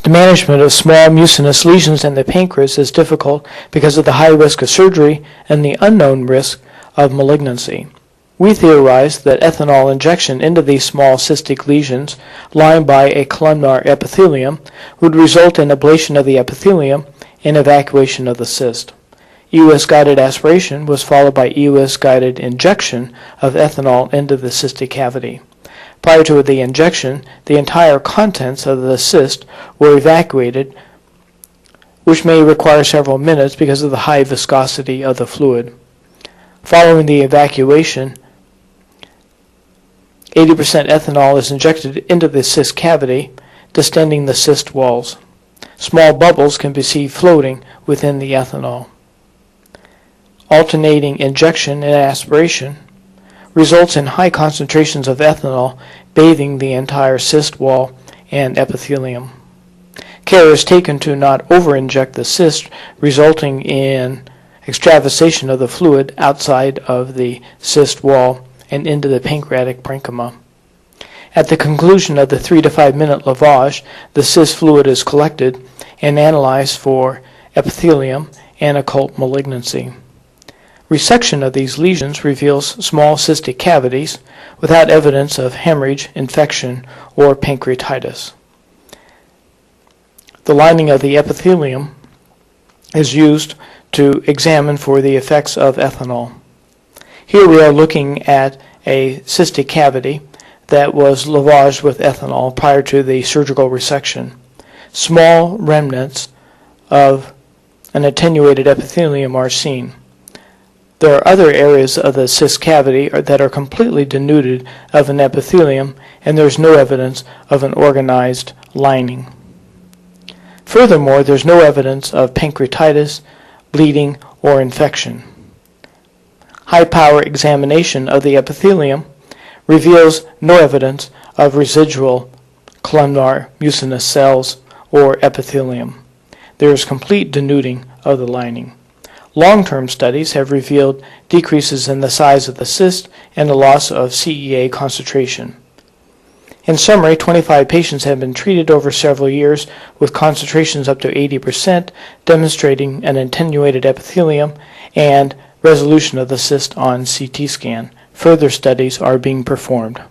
The management of small mucinous lesions in the pancreas is difficult because of the high risk of surgery and the unknown risk of malignancy. We theorize that ethanol injection into these small cystic lesions lined by a columnar epithelium would result in ablation of the epithelium and evacuation of the cyst. EUS-guided aspiration was followed by EUS-guided injection of ethanol into the cystic cavity. Prior to the injection, the entire contents of the cyst were evacuated, which may require several minutes because of the high viscosity of the fluid. Following the evacuation, 80% ethanol is injected into the cyst cavity, distending the cyst walls. Small bubbles can be seen floating within the ethanol. Alternating injection and aspiration results in high concentrations of ethanol bathing the entire cyst wall and epithelium. Care is taken to not over-inject the cyst, resulting in extravasation of the fluid outside of the cyst wall and into the pancreatic parenchyma. At the conclusion of the 3 to 5 minute lavage, the cyst fluid is collected and analyzed for epithelium and occult malignancy. Resection of these lesions reveals small cystic cavities without evidence of hemorrhage, infection, or pancreatitis. The lining of the epithelium is used to examine for the effects of ethanol. Here we are looking at a cystic cavity that was lavaged with ethanol prior to the surgical resection. Small remnants of an attenuated epithelium are seen. There are other areas of the cyst cavity that are completely denuded of an epithelium, and there is no evidence of an organized lining. Furthermore, there is no evidence of pancreatitis, bleeding, or infection. High-power examination of the epithelium reveals no evidence of residual columnar mucinous cells or epithelium. There is complete denuding of the lining. Long-term studies have revealed decreases in the size of the cyst and a loss of CEA concentration. In summary, 25 patients have been treated over several years with concentrations up to 80%, demonstrating an attenuated epithelium and resolution of the cyst on CT scan. Further studies are being performed.